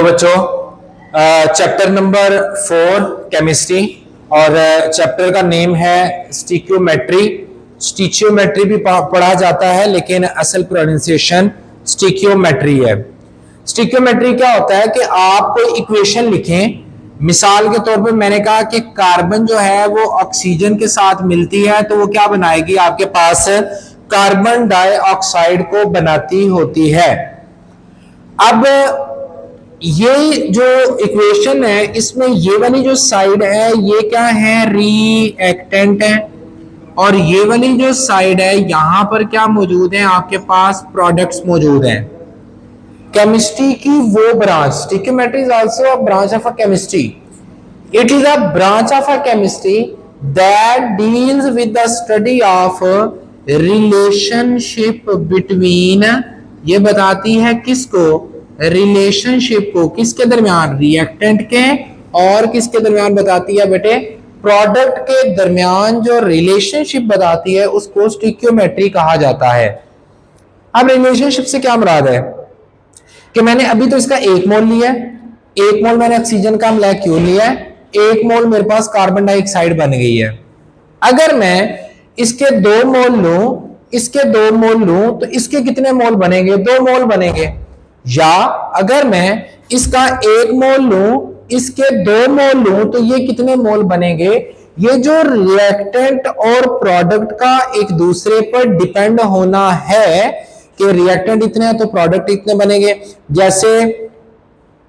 तो बच्चों chapter number 4 chemistry और चैप्टर का नेम है स्टिक्योमेट्री। स्टिक्योमेट्री भी पढ़ा जाता है लेकिन असल प्रोनाउंसिएशन स्टिक्योमेट्री है। स्टिक्योमेट्री क्या होता है कि आप कोई इक्वेशन लिखें। मिसाल के तौर पे मैंने कहा कि कार्बन जो है वो ऑक्सीजन के साथ मिलती है तो वो क्या बनाएगी, आपके पास कार्बन डाइऑक्साइड को बनाती होती है। अब ये जो इक्वेशन है इसमें ये वाली जो साइड है ये क्या है, रिएक्टेंट है, और ये वाली जो साइड है यहां पर क्या मौजूद है, आपके पास प्रोडक्ट्स मौजूद हैं। केमिस्ट्री की वो branch, stoichiometry is also a branch of a chemistry. It is a branch of a chemistry that deals with the study of relationship between, ये बताती है किसको, रिलेशनशिप को, किसके दरमियान, रिएक्टेंट के और किसके दरमियान बताती है बेटे, प्रोडक्ट के दरमियान जो रिलेशनशिप बताती है उसको स्टिक्योमेट्री कहा जाता है। अब रिलेशनशिप से क्या मुराद है कि मैंने अभी तो इसका 1 मोल लिया है, 1 मोल मैंने ऑक्सीजन का मॉलिक्यूल लिया है, 1 मोल मेरे पास कार्बन डाइऑक्साइड बन गई है। अगर मैं इसके 2 मोल लूं, इसके 2 मोल लूं तो इसके कितने मोल बनेंगे, 2 मोल बनेंगे। या अगर मैं इसका 1 मोल लूं, इसके 2 मोल लूं तो ये कितने मोल बनेंगे। ये जो रिएक्टेंट और प्रोडक्ट का एक दूसरे पर डिपेंड होना है कि रिएक्टेंट इतने हैं तो प्रोडक्ट इतने बनेंगे। जैसे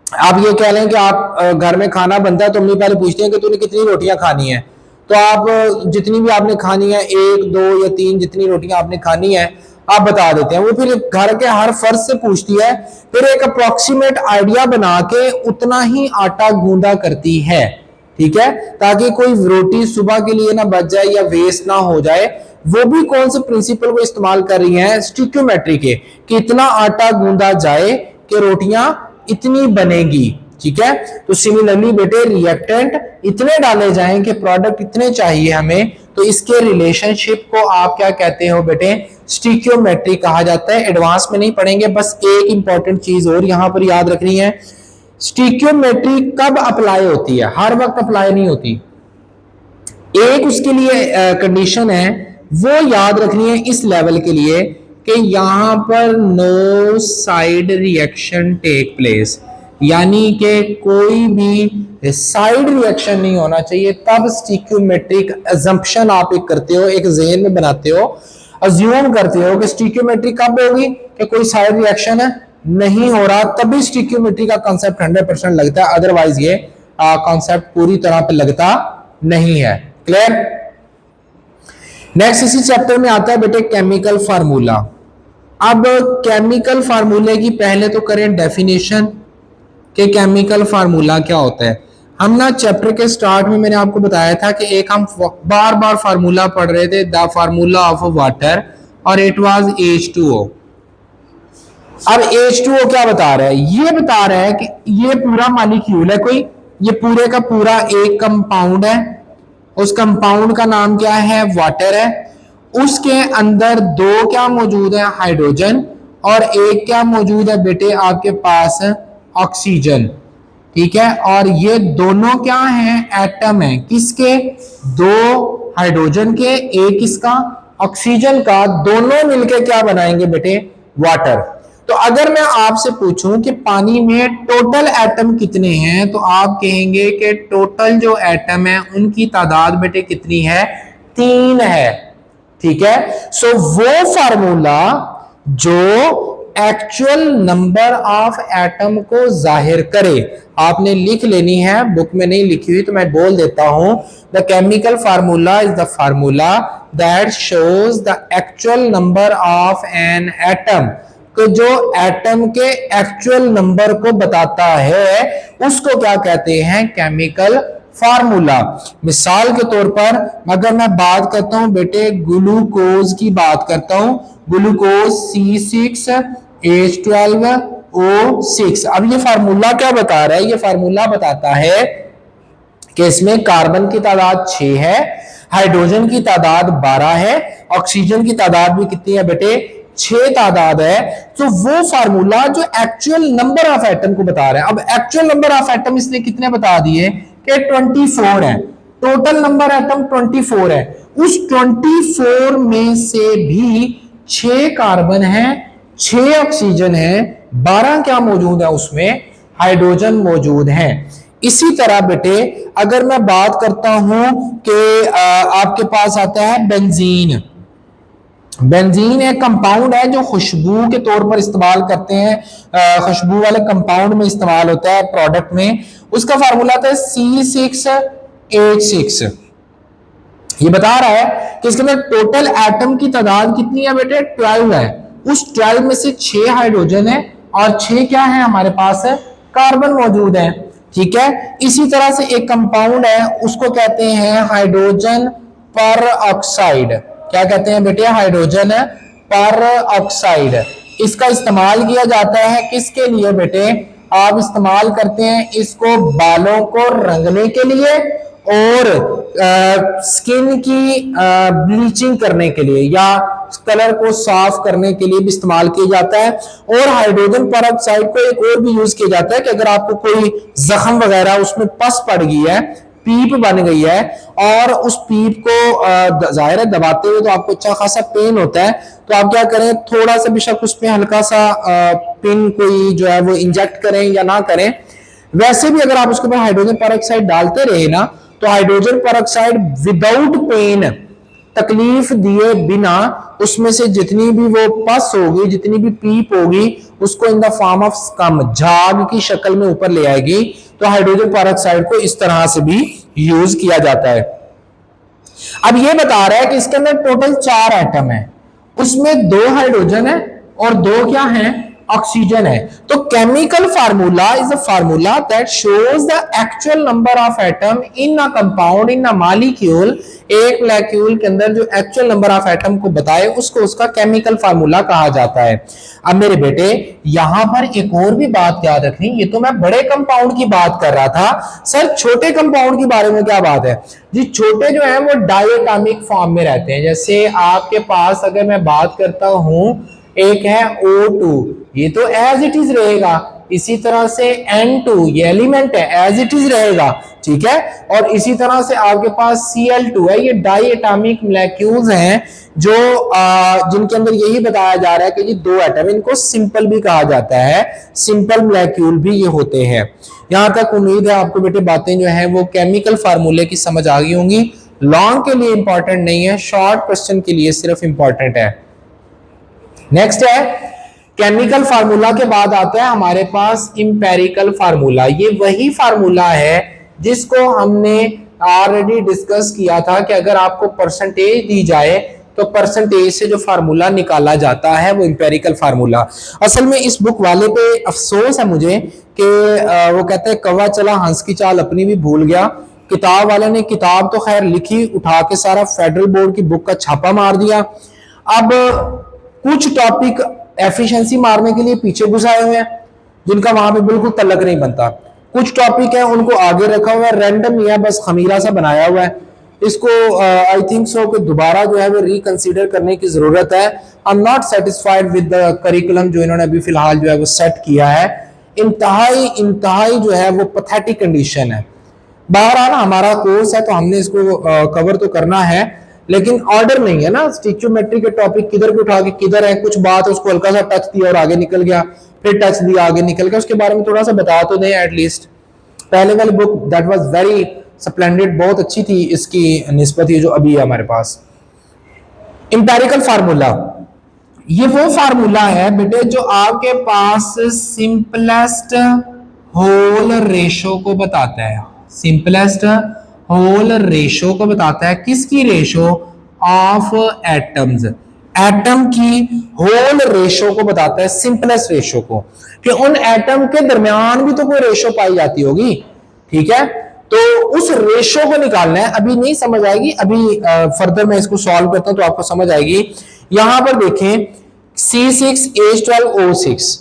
आप ये कह लें कि आप घर में खाना बनता है तो मम्मी पहले पूछते हैं कि तूने कितनी रोटियां खानी है, तो आप जितनी भी आपने खानी है 1, 2 या 3 जितनी रोटियां आपने खानी है आप बता देते हैं। वो फिर घर के हर फर्द से पूछती है, फिर एक अप्रोक्सीमेट आइडिया बना के उतना ही आटा गूंदा करती है, ठीक है, ताकि कोई रोटी सुबह के लिए ना बच जाए या वेस्ट ना हो जाए। वो भी कौन से प्रिंसिपल को इस्तेमाल कर रही हैं, स्टिक्योमेट्री के, कि इतना आटा गूंदा जाए कि रोटियां इतनी बनेगी, ठीक है। तो सिमिलरली बेटे रिएक्टेंट इतने डाले जाएं कि प्रोडक्ट इतने चाहिए हमें, तो इसके रिलेशनशिप को आप क्या कहते हो बेटे, स्टिक्योमेट्री कहा जाता है। एडवांस में नहीं पढ़ेंगे, बस एक इंपॉर्टेंट चीज और यहां पर याद रखनी है, स्टिक्योमेट्री कब अप्लाई होती है, हर वक्त अप्लाई नहीं होती। एक उसके लिए कंडीशन है वो याद रखनी है इस लेवल के लिए कि यहां पर no side reaction take place, यानी कि कोई भी साइड रिएक्शन नहीं होना चाहिए। तब स्टिक्योमेट्रिक अजम्पशन आप एक करते हो, एक ज़हन में बनाते हो, अज्यूम करते हो कि स्टिक्योमेट्री कब होगी कि कोई साइड रिएक्शन नहीं हो रहा, तभी स्टिक्योमेट्री का कॉन्सेप्ट 100% लगता है, अदरवाइज ये कॉन्सेप्ट पूरी तरह पे लगता नहीं है। क्लियर। नेक्स्ट इसी चैप्टर में आता है बेटे केमिकल फार्मूला। अब केमिकल फार्मूले की पहले तो करें डेफिनेशन कि केमिकल फार्मूला क्या होता है। हम ना चैप्टर के स्टार्ट में मैंने आपको बताया था कि एक हम बार बार फार्मूला पढ़ रहे थे, द फार्मूला ऑफ वाटर, और इट वाज H2O। अब H2O क्या बता रहा है, ये बता रहा है कि ये पूरा मॉलिक्यूल है कोई, ये पूरे का पूरा एक कंपाउंड है, उस कंपाउंड का नाम क्या है, वाटर है। उसके अंदर 2 क्या मौजूद है, हाइड्रोजन, और एक क्या मौजूद है बेटे आपके पास, ऑक्सीजन, ठीक है। और ये दोनों क्या हैं, एटम है, किसके, 2 हाइड्रोजन के, एक इसका ऑक्सीजन का, दोनों मिलकर क्या बनाएंगे बेटे, वाटर। तो अगर मैं आपसे पूछूं कि पानी में टोटल एटम कितने हैं, तो आप कहेंगे कि टोटल जो एटम है उनकी तादाद बेटे कितनी है, 3 है, ठीक है। सो वो फार्मूला जो एक्चुअल नंबर ऑफ एटम को जाहिर करे, आपने लिख लेनी है, बुक में नहीं लिखी हुई तो मैं बोल देता हूं। The chemical formula is the formula that shows the actual number of an atom, तो जो एटम के एक्चुअल नंबर को बताता है उसको क्या कहते हैं, केमिकल फार्मूला। मिसाल के तौर पर अगर मैं बात करता हूं बेटे ग्लूकोज की बात करता हूं, ग्लूकोज C6H12O6। अब ये फार्मूला क्या बता रहा है, ये फार्मूला बताता है कि इसमें कार्बन की तादाद 6 है, हाइड्रोजन की तादाद 12 है, ऑक्सीजन की तादाद भी कितनी है बेटे, 6 तादाद है, तो वो फार्मूला जो एक्चुअल नंबर ऑफ एटम को बता रहा है। अब एक्चुअल नंबर ऑफ एटम इसने कितने बता दिए कि 24 है, टोटल नंबर एटम 24 है। उस 24 में से भी 6 कार्बन है, 6 ऑक्सीजन है, 12 क्या मौजूद है उसमें, हाइड्रोजन मौजूद है। इसी तरह बेटे अगर मैं बात करता हूं कि आपके पास आता है बेंजीन। बेंजीन एक कंपाउंड है जो खुशबू के तौर पर इस्तेमाल करते हैं, खुशबू वाले कंपाउंड में इस्तेमाल होता है प्रोडक्ट में। उसका फार्मूला था C6H6। ये बता रहा है कि इसके अंदर टोटल एटम की तादाद कितनी है बेटे, 12 है। उस 12 में से 6 हाइड्रोजन है और 6 क्या है हमारे पास है, कार्बन मौजूद है। ठीक है, इसी तरह से एक कंपाउंड है उसको कहते हैं हाइड्रोजन पर ऑक्साइड। क्या कहते हैं बेटे, हाइड्रोजन पर ऑक्साइड। इसका इस्तेमाल किया जाता है किसके लिए बेटे, आप इस्तेमाल करते हैं इसको बालों को रंगने के लिए और स्किन की ब्लीचिंग करने के लिए या कलर को साफ करने के लिए भी इस्तेमाल किया जाता है। और हाइड्रोजन परऑक्साइड को एक और भी यूज किया जाता है कि अगर आपको कोई जख्म वगैरह उसमें पस पड़ गई है, पीप बन गई है और उस पीप को जाहिर है दबाते हुए तो आपको अच्छा खासा पेन होता है, तो आप क्या करें, थोड़ा सा बेशक उसमें हल्का सा पिन कोई जो है वो इंजेक्ट करें या ना करें, वैसे भी अगर आप उसके ऊपर हाइड्रोजन परऑक्साइड डालते रहे ना, तो हाइड्रोजन परऑक्साइड विदाउट पेन, तकलीफ दिए बिना उसमें से जितनी भी वो पस होगी, जितनी भी पीप होगी, उसको in the form of scum, झाग की शक्ल में ऊपर ले आएगी। तो हाइड्रोजन परऑक्साइड को इस तरह से भी यूज किया जाता है। अब ये बता रहा है कि इसके अंदर टोटल 4 एटम है, उसमें 2 हाइड्रोजन है और 2 क्या है, ऑक्सीजन है। तो chemical formula is a formula that shows the actual number of atom in a compound in a molecule. एक मॉलिक्यूल के अंदर जो एक्चुअल नंबर ऑफ एटम को बताए उसको उसका केमिकल फार्मूला कहा जाता है। अब मेरे बेटे यहां पर एक और भी बात याद रखनी, ये तो मैं बड़े कंपाउंड की बात कर रहा था, सर छोटे कंपाउंड के बारे में क्या बात है जी। छोटे जो है वो डायटोमिक फॉर्म में रहते हैं। जैसे आपके पास अगर मैं बात करता हूं, एक है O2, ये तो एज इट इज रहेगा। इसी तरह से N2 ये एलिमेंट है, एज इट इज रहेगा, ठीक है। और इसी तरह से आपके पास Cl2 है, ये डाई एटॉमिक मॉलिक्यूल्स हैं जो जिनके अंदर यही बताया जा रहा है कि ये 2 एटम, इनको सिंपल भी कहा जाता है, सिंपल मॉलिक्यूल भी ये होते हैं। यहां तक उम्मीद है आपको बेटे बातें जो है वो केमिकल फार्मूले की समझ आ गई होंगी। लॉन्ग के लिए इंपॉर्टेंट नहीं है, शॉर्ट क्वेश्चन के लिए सिर्फ इंपॉर्टेंट है। नेक्स्ट है केमिकल फार्मूला के बाद आता है हमारे पास इंपेरिकल फार्मूला। ये वही फार्मूला है जिसको हमने ऑलरेडी डिस्कस किया था कि अगर आपको परसेंटेज दी जाए तो परसेंटेज से जो फार्मूला निकाला जाता है वो इंपेरिकल फार्मूला। असल में इस बुक वाले पे अफसोस है मुझे कि वो कहते हैं कौवा चला हंस की चाल अपनी भी भूल गया। किताब वाले ने किताब तो खैर लिखी, उठा के सारा फेडरल बोर्ड की बुक का छापा मार दिया। अब कुछ टॉपिक एफिशिएंसी मारने के लिए पीछे घुसाए हुए हैं जिनका वहां पे बिल्कुल तलक नहीं बनता। कुछ टॉपिक है उनको आगे रखा हुआ है, रैंडम या बस खमीरा सा बनाया हुआ है। इसको आई थिंक सो कि दोबारा जो है वो रिकंसीडर करने की जरूरत है। I am not satisfied with the curriculum जो इन्होंने अभी फिलहाल जो है वो सेट किया है। इंतहाई जो है वो पैथेटिक कंडीशन है। बहरहाल हमारा कोर्स है तो हमने इसको कवर तो करना है, लेकिन ऑर्डर नहीं है ना। स्टिक्योमेट्री के टॉपिक किधर को उठा के किधर है, कुछ बात उसको हल्का सा टच दिया और आगे निकल गया, फिर टच दिया आगे निकल गया, उसके बारे में थोड़ा सा बता तो दें एटलीस्ट। पहले वाली book that was very splendid, बहुत अच्छी थी इसकी निस्बत ये जो अभी है हमारे पास। इंपेरिकल फार्मूला, ये वो फार्मूला है बेटे जो आपके पास सिंपलेस्ट होल रेशो को बताता है। सिंपलेस्ट होल रेशो को बताता है। किसकी रेशो? Of atoms. एटम की होल रेशो को बताता है, सिंपलेस्ट रेशो को, कि उन एटम के दरमियान भी तो कोई रेशो पाई जाती होगी, ठीक है। तो उस रेशो को निकालना है। अभी नहीं समझ आएगी, अभी फर्दर मैं इसको सॉल्व करता हूं तो आपको समझ आएगी। यहां पर देखें C6H12O6,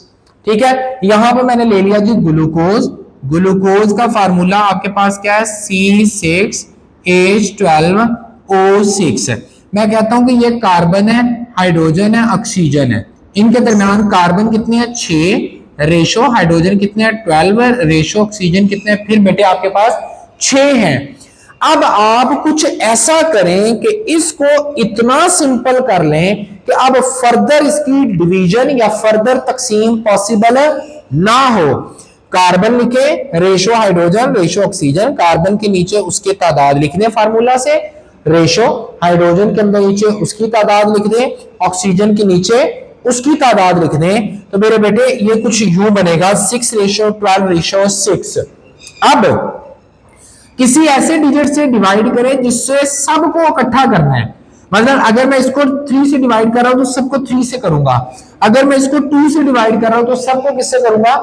ठीक है। यहां पर मैंने ले लिया जी ग्लूकोज। ग्लूकोज का फार्मूला आपके पास क्या है? C6H12O6। मैं कहता हूं कि ये कार्बन है हाइड्रोजन है, ऑक्सीजन है, इनके दरमियान कार्बन कितनी है 6 रेशो, हाइड्रोजन कितने हैं 12 रेशो, ऑक्सीजन कितने हैं, फिर बेटे आपके पास 6 हैं। अब आप कुछ ऐसा करें कि इसको इतना सिंपल कर लें कि अब फर्दर इसकी डिवीजन या फर्दर तकसीम पॉसिबल ना हो। कार्बन लिखे ratio hydrogen ratio oxygen, carbon के नीचे उसके तादाद लिख दें फार्मूला से, रेशो हाइड्रोजन के अंदर नीचे उसकी तादाद लिख दें, ऑक्सीजन के नीचे उसकी तादाद लिख दें, तो मेरे बेटे ये कुछ यूं बनेगा 6 रेशो 12 रेशो 6। अब किसी ऐसे डिजिट से डिवाइड करें जिससे सबको इकट्ठा करना है। मतलब अगर मैं इसको 3 से डिवाइड कर रहा हूं तो सबको 3 से करूंगा, अगर मैं इसको 2 से डिवाइड कर रहा हूं तो सबको किससे करूंगा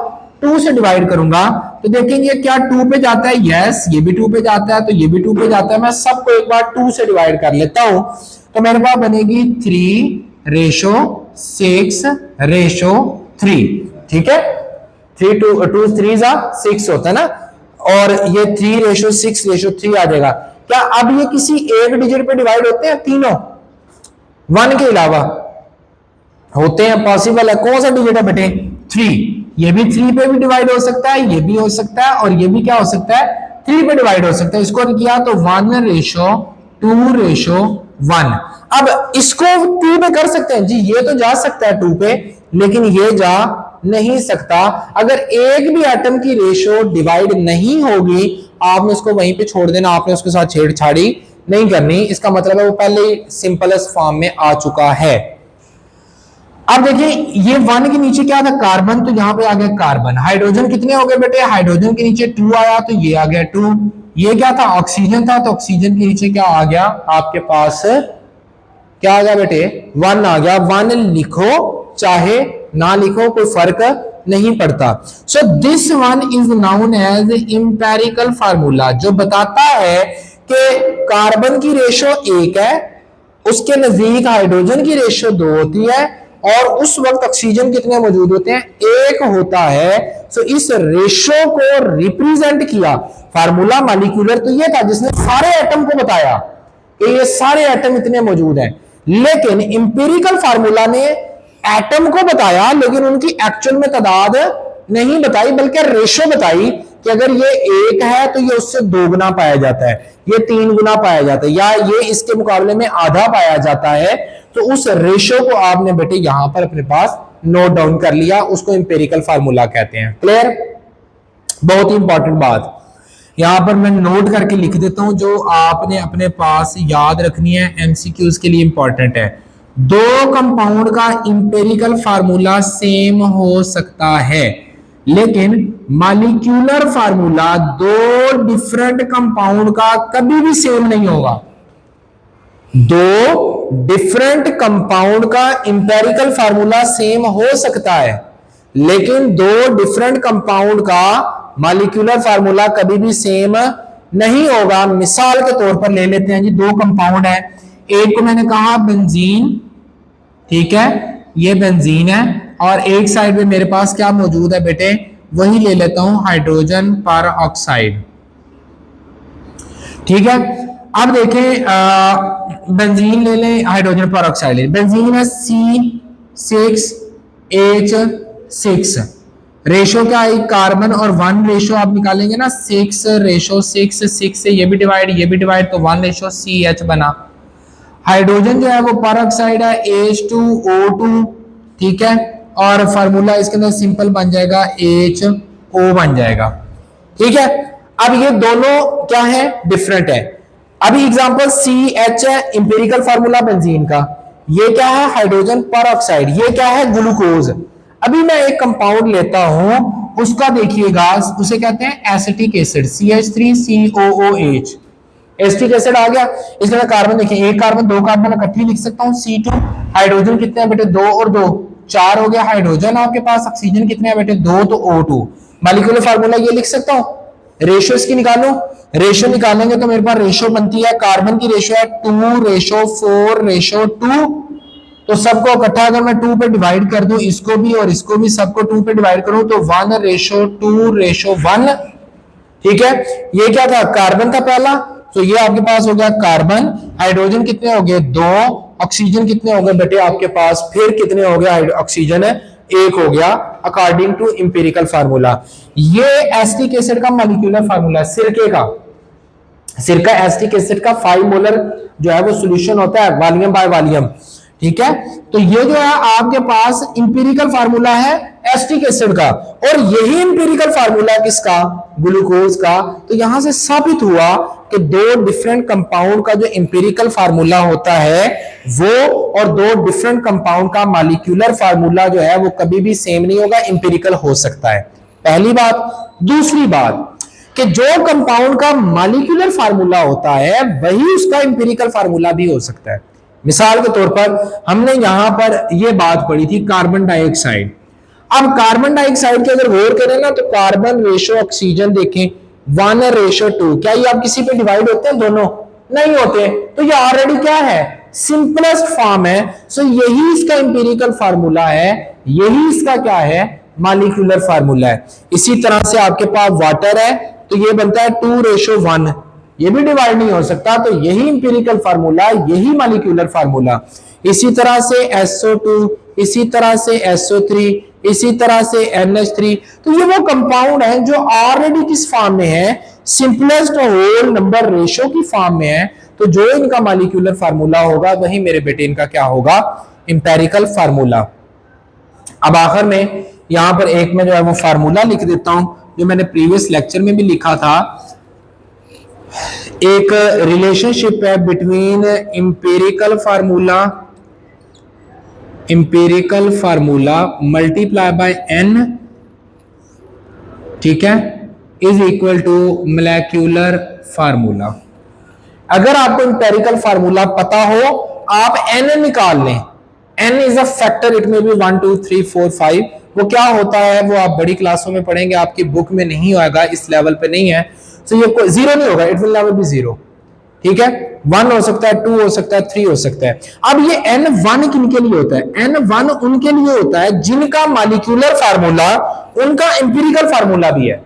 2 से डिवाइड करूंगा। तो देखेंगे क्या 2 पे जाता है, यस ये भी 2 पे जाता है, तो ये भी 2 पे जाता है। मैं सबको एक बार 2 से डिवाइड कर लेता हूं, तो मेरे पास बनेगी 3 रेशो 6 रेशो 3, ठीक है, 3 2 3 6 होता है ना, और ये 3 रेशो 6 रेशो 3 आ जाएगा। क्या अब ये किसी एक डिजिट पे डिवाइड होते हैं तीनों 1 के अलावा? होते हैं, पॉसिबल है। कौन सा डिजिट है बेटे 3, ये भी 3 पे भी डिवाइड हो सकता है, ये भी हो सकता है, और ये भी क्या हो सकता है 3 पे डिवाइड हो सकता है। इसको किया तो 1 रेशो 2 रेशो 1। अब इसको 2 पे कर सकते हैं जी, ये तो जा सकता है 2 पे, लेकिन ये जा नहीं सकता। अगर एक भी एटम की रेशो डिवाइड नहीं होगी आपने उसको वहीं पे छोड़ देना, आपने उसके साथ छेड़छाड़ी नहीं करनी। इसका मतलब है वो पहले ही सिंपलेस्ट फॉर्म में आ चुका है। अब देखिए ये 1 के नीचे क्या था कार्बन, तो यहां पे आ गया कार्बन। हाइड्रोजन कितने हो गए बेटे, हाइड्रोजन के नीचे 2 आया तो ये आ गया 2। ये क्या था ऑक्सीजन था, तो ऑक्सीजन के नीचे क्या आ गया आपके पास, क्या आ गया बेटे 1 आ गया। 1 लिखो चाहे ना लिखो कोई फर्क नहीं पड़ता। So this one is known as empirical formula, जो बताता है कि कार्बन की रेशो 1 है, उसके नजदीक हाइड्रोजन की रेशो 2 होती है, और उस वक्त ऑक्सीजन कितने मौजूद होते हैं 1 होता है। सो इस रेशो को रिप्रेजेंट किया फार्मूला मॉलिक्यूलर, तो ये था जिसने सारे एटम को बताया कि ये सारे एटम इतने मौजूद हैं। लेकिन इंपेरिकल फार्मूला ने एटम को बताया लेकिन उनकी एक्चुअल में तादाद नहीं बताई, बल्कि रेशो बताई कि अगर ये 1 है तो ये उससे 2 गुना पाया जाता है, ये 3 गुना पाया जाता है, या ये इसके मुकाबले में आधा पाया जाता है। तो उस रेशो को आपने बेटे यहां पर अपने पास नोट डाउन कर लिया, उसको इंपेरिकल फार्मूला कहते हैं। क्लियर? बहुत ही इंपॉर्टेंट बात यहां पर मैं नोट करके लिख देता हूं, जो आपने अपने पास याद रखनी है, एमसीक्यूज के लिए इंपॉर्टेंट है। 2 कंपाउंड का इंपेरिकल फार्मूला सेम हो सकता है, लेकिन मॉलिक्यूलर फार्मूला 2 डिफरेंट कंपाउंड का कभी भी सेम नहीं होगा। 2 डिफरेंट कंपाउंड का इंपेरिकल फार्मूला सेम हो सकता है, लेकिन 2 डिफरेंट कंपाउंड का मॉलिक्यूलर फार्मूला कभी भी सेम नहीं होगा। मिसाल के तौर पर ले लेते हैं जी, 2 कंपाउंड है, एक को मैंने कहा बेंजीन, ठीक है, ये बेंजीन है, और एक साइड में मेरे पास क्या मौजूद है बेटे, वही ले लेता हूं हाइड्रोजन पर ऑक्साइड, ठीक है। अब देखें बेंजीन ले लें, हाइड्रोजन पर ऑक्साइड ले लें। बेंजीन है C6H6, रेशो क्या है कार्बन और 1 रेशो आप निकालेंगे ना, 6 रेशो 6, 6 से ये भी डिवाइड तो 1 रेशो CH बना। हाइड्रोजन जो है वो पर ऑक्साइड है H2O2, ठीक है, और फार्मूला इसके अंदर सिंपल बन जाएगा HO बन जाएगा, ठीक है। अब ये दोनों क्या है डिफरेंट है। अभी एग्जांपल CH है इंपेरिकल फार्मूला बेंजीन का, ये क्या है हाइड्रोजन पर ऑक्साइड, ये क्या है ग्लूकोज। अभी मैं एक कंपाउंड लेता हूं, उसका देखिएगा, उसे कहते हैं acetic acid CH3COOH, acetic acid आ गया। इसके अंदर कार्बन देखिए, एक कार्बन 2 कार्बन इकट्ठी लिख सकता हूं C2। हाइड्रोजन कितने हैं बेटे 2 और 2 4 हो गया हाइड्रोजन आपके पास। ऑक्सीजन कितने हैं बेटे 2, तो O2। मॉलिक्यूलर फार्मूला ये लिख सकता हूं, रेशियो इसकी निकालो, रेशियो निकालेंगे तो मेरे पास रेशियो बनती है, कार्बन की रेशियो है 2:4:2, तो सबको इकट्ठा अगर मैं 2 पे डिवाइड कर दूं, इसको भी और इसको भी, सबको 2 पे डिवाइड करूं तो 1:2:1, ठीक है। ये क्या था कार्बन था पहला, तो ये आपके पास हो गया कार्बन। हाइड्रोजन कितने हो गए 2, ऑक्सीजन कितने हो गए बेटे आपके पास, फिर कितने हो गए ऑक्सीजन है, एक हो गया अकॉर्डिंग टू इंपेरिकल फार्मूला। ये एसिटिक एसिड का मॉलिक्यूलर फार्मूला, सिरके का, सिरका एसिटिक एसिड का 5 मोलर जो है वो सॉल्यूशन होता है वॉल्यूम बाय वॉल्यूम, ठीक है। तो ये जो है आपके पास इंपेरिकल फार्मूला है एसिटिक एसिड का, और यही इंपेरिकल फार्मूला किसका, ग्लूकोज का। तो यहां से साबित हुआ कि दो डिफरेंट कंपाउंड का जो इंपेरिकल फार्मूला होता है वो और दो डिफरेंट कंपाउंड का मॉलिक्यूलर फार्मूला जो है वो कभी भी सेम नहीं होगा, इंपेरिकल हो सकता है, पहली बात। दूसरी बात कि जो कंपाउंड का मॉलिक्यूलर फार्मूला होता है वही उसका इंपेरिकल फार्मूला भी हो सकता है। मिसाल के तौर पर हमने यहां पर यह बात पढ़ी थी कार्बन डाइऑक्साइड। अब कार्बन डाइऑक्साइड के अगर गौर करें ना तो कार्बन रेशो ऑक्सीजन देखें 1:2, क्या ये आप किसी पे डिवाइड होते हैं, दोनों नहीं होते, तो ये ऑलरेडी क्या है, सिंपलेस्ट फॉर्म है। सो यही इसका इंपेरिकल फार्मूला है, यही इसका क्या है, मॉलिक्यूलर फार्मूला है। इसी तरह से आपके पास वाटर है तो ये बनता है 2:1, ये भी डिवाइड नहीं हो सकता, तो यही इंपेरिकल फार्मूला, यही मॉलिक्यूलर फार्मूला। इसी तरह से SO2, इसी तरह से SO3, इसी तरह से NH3। तो ये वो कंपाउंड है जो ऑलरेडी किस फॉर्म में है, सिंपलेस्ट होल नंबर रेशो की फॉर्म में है। तो जो इनका मॉलिक्यूलर फार्मूला होगा वही मेरे बेटे इनका क्या होगा, इंपेरिकल फार्मूला। अब आखिर में यहां पर एक में जो है वो फार्मूला लिख देता हूं जो मैंने प्रीवियस लेक्चर में भी लिखा था। एक रिलेशनशिप है between empirical formula multiply by n, ठीक है, is equal to molecular formula. अगर आपको इंपेरिकल फार्मूला पता हो आप n निकाल लें, n is a factor, it में बी 1 2 3 4 5। वो क्या होता है वो आप बड़ी क्लासों में पढ़ेंगे, आपकी बुक में नहीं होगा, इस लेवल पे नहीं है। तो ये जीरो नहीं होगा, it will never be zero, ठीक है। 1 हो सकता है, 2 हो सकता है, 3 हो सकता है। अब ये N1 किनके लिए होता है, N1 उनके लिए होता है जिनका मॉलिक्यूलर फार्मूला उनका इंपेरिकल फार्मूला भी है।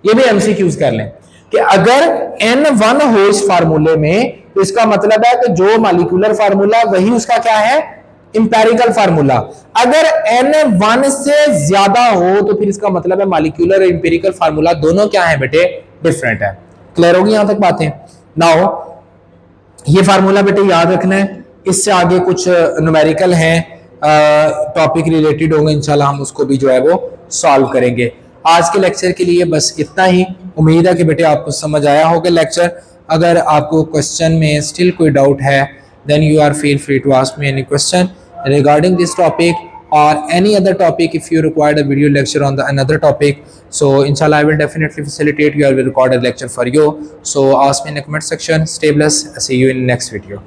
ये भी एमसीक्यूज कर लें कि अगर N1 हो इस फार्मूले में तो इसका मतलब है कि जो मॉलिक्यूलर फार्मूला वही उसका क्या है, इंपेरिकल फार्मूला। अगर N1 से ज्यादा हो तो फिर इसका मतलब है मॉलिक्यूलर और इंपेरिकल फार्मूला दोनों क्या है बेटे, डिफरेंट है। क्लियर होगी यहां तक बातें। नाउ ये फार्मूला बेटे याद रखना है, इससे आगे कुछ न्यूमेरिकल हैं टॉपिक रिलेटेड होंगे, इंशाल्लाह हम उसको भी जो है वो सॉल्व करेंगे। आज के लेक्चर के लिए बस इतना ही। उम्मीद है कि बेटे आपको समझ आया होगा लेक्चर। अगर आपको क्वेश्चन में स्टिल कोई डाउट है then you are feel free to ask me any question regarding this topic or any other topic. If you required a video lecture on the another topic, so inshallah I will definitely facilitate you, I will record a lecture for you. So ask me in the comment section. Stay blessed, see you in next video.